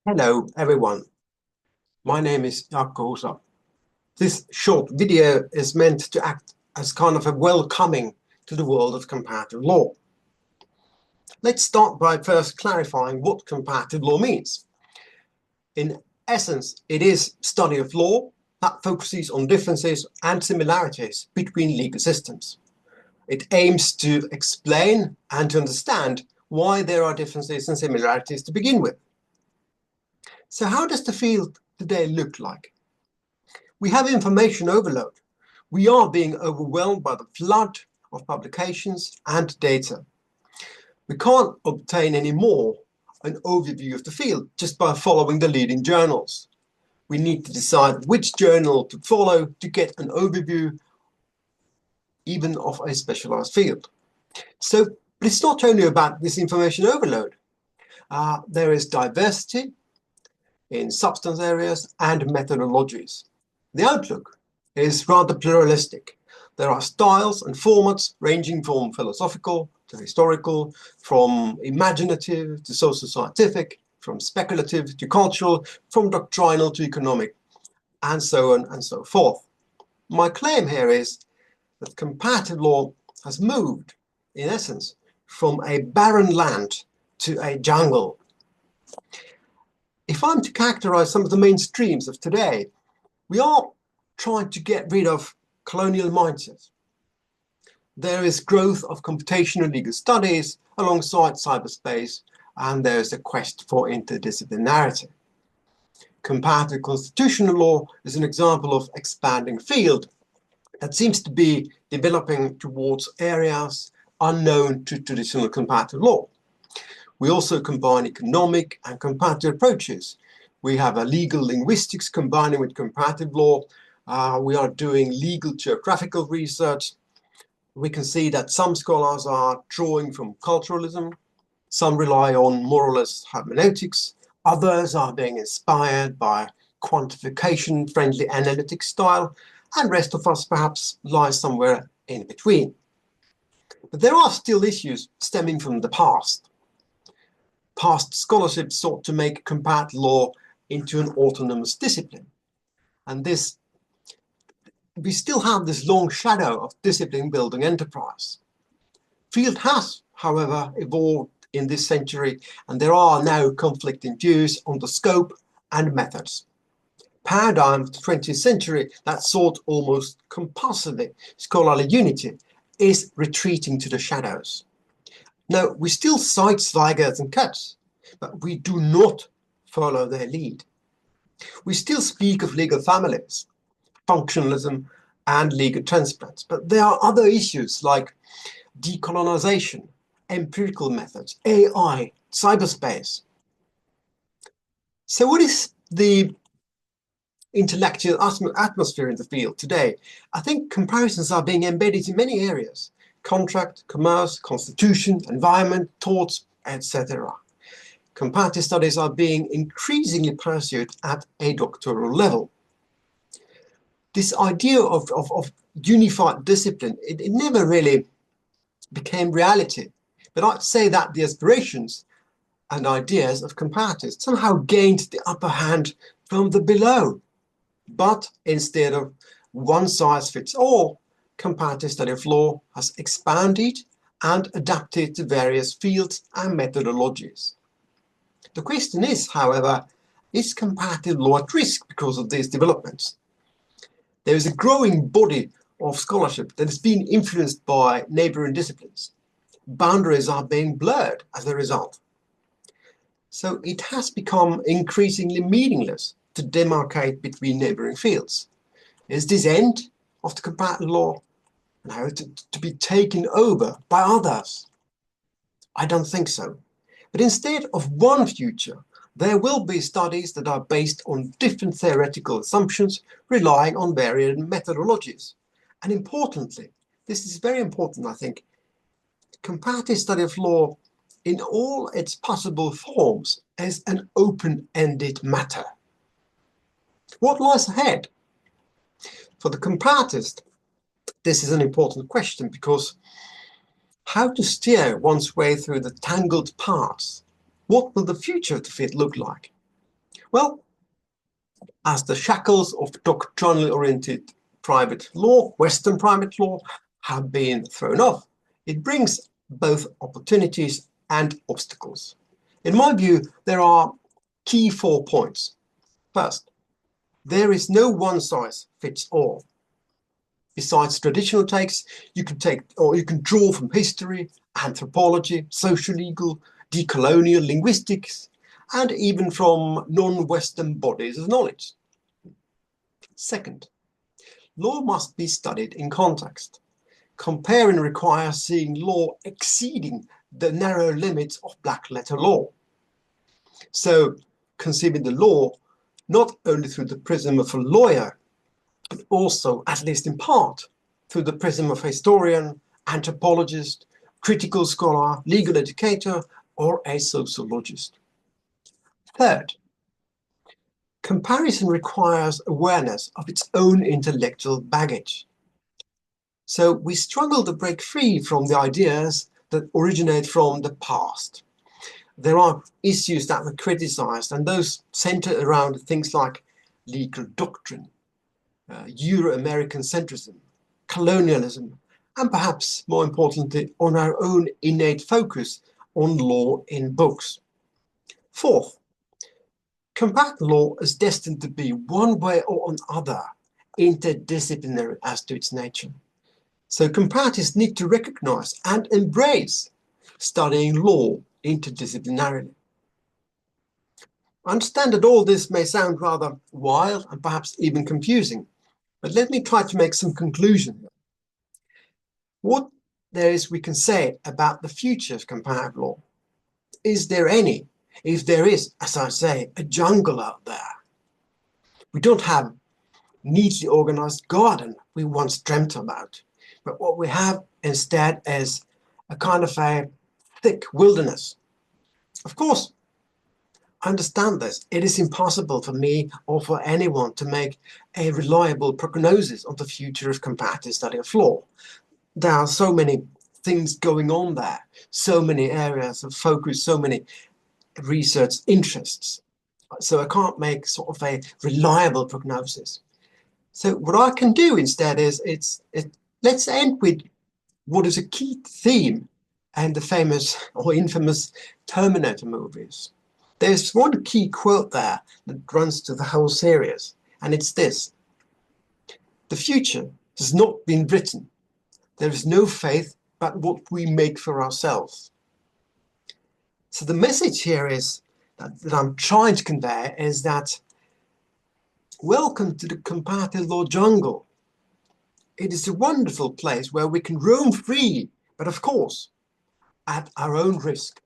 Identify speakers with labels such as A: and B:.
A: Hello everyone, my name is Jaakko. This short video is meant to act as kind of a welcoming to the world of comparative law. Let's start by first clarifying what comparative law means. In essence, it is study of law that focuses on differences and similarities between legal systems. It aims to explain and to understand why there are differences and similarities to begin with. So how does the field today look like? We have information overload. We are being overwhelmed by the flood of publications and data. We can't obtain any more an overview of the field just by following the leading journals. We need to decide which journal to follow to get an overview even of a specialized field. So it's not only about this information overload. There is diversity in substance areas and methodologies. The outlook is rather pluralistic. There are styles and formats ranging from philosophical to historical, from imaginative to social scientific, from speculative to cultural, from doctrinal to economic, and so on and so forth. My claim here is that comparative law has moved, in essence, from a barren land to a jungle. If I'm to characterize some of the main streams of today, we are trying to get rid of colonial mindset. There is growth of computational legal studies alongside cyberspace, and there is a quest for interdisciplinarity. Comparative constitutional law is an example of expanding field that seems to be developing towards areas unknown to traditional comparative law. We also combine economic and comparative approaches. We have a legal linguistics combining with comparative law. We are doing legal geographical research. We can see that some scholars are drawing from culturalism. Some rely on more or less hermeneutics. Others are being inspired by quantification-friendly analytic style. And rest of us perhaps lie somewhere in between. But there are still issues stemming from the past. Past scholarship sought to make comparative law into an autonomous discipline. And we still have this long shadow of discipline building enterprise. Field has, however, evolved in this century, and there are now conflicting views on the scope and methods. Paradigm of the 20th century that sought almost compulsively scholarly unity is retreating to the shadows. Now, we still cite Zweigert and Katz, but we do not follow their lead. We still speak of legal families, functionalism, and legal transplants, but there are other issues like decolonization, empirical methods, AI, cyberspace. So what is the intellectual atmosphere in the field today? I think comparisons are being embedded in many areas: contract, commerce, constitution, environment, torts, etc. Comparative studies are being increasingly pursued at a doctoral level. This idea of unified discipline, it never really became reality. But I'd say that the aspirations and ideas of comparatives somehow gained the upper hand from the below. But instead of one size fits all, comparative study of law has expanded and adapted to various fields and methodologies. The question is, however, is comparative law at risk because of these developments? There is a growing body of scholarship that has been influenced by neighboring disciplines. Boundaries are being blurred as a result. So it has become increasingly meaningless to demarcate between neighboring fields. Is this end of the comparative law now to be taken over by others? I don't think so. But instead of one future, there will be studies that are based on different theoretical assumptions, relying on varying methodologies. And importantly, this is very important, I think, comparative study of law in all its possible forms is an open-ended matter. What lies ahead? For the comparatist, this is an important question, because how to steer one's way through the tangled paths? What will the future of the field look like? Well, as the shackles of doctrinally oriented private law, Western private law, have been thrown off, it brings both opportunities and obstacles. In my view, there are key 4 points. First, there is no one size fits all. Besides traditional takes, you can draw from history, anthropology, social legal, decolonial linguistics, and even from non-Western bodies of knowledge. Second, law must be studied in context. Comparing requires seeing law exceeding the narrow limits of black letter law. So, conceiving the law not only through the prism of a lawyer, but also, at least in part, through the prism of a historian, anthropologist, critical scholar, legal educator, or a sociologist. Third, comparison requires awareness of its own intellectual baggage. So we struggle to break free from the ideas that originate from the past. There are issues that were criticized, and those center around things like legal doctrine, Euro-American centrism, colonialism, and perhaps more importantly, on our own innate focus on law in books. Fourth, comparative law is destined to be one way or another interdisciplinary as to its nature. So comparatists need to recognize and embrace studying law interdisciplinarily. I understand that all this may sound rather wild and perhaps even confusing, but let me try to make some conclusion. What there is we can say about the future of comparative law? Is there any? If there is, as I say, a jungle out there. We don't have neatly organized garden we once dreamt about, but what we have instead is a kind of a thick wilderness. Of course, I understand this. It is impossible for me or for anyone to make a reliable prognosis on the future of comparative study of law. There are so many things going on there, so many areas of focus, so many research interests. So I can't make sort of a reliable prognosis. So what I can do instead is, let's end with what is a key theme and the famous or infamous Terminator movies. There's one key quote there that runs to the whole series, and it's this: the future has not been written. There is no faith but what we make for ourselves. So the message here is that I'm trying to convey is that welcome to the comparative law jungle. It is a wonderful place where we can roam free, but of course, at our own risk.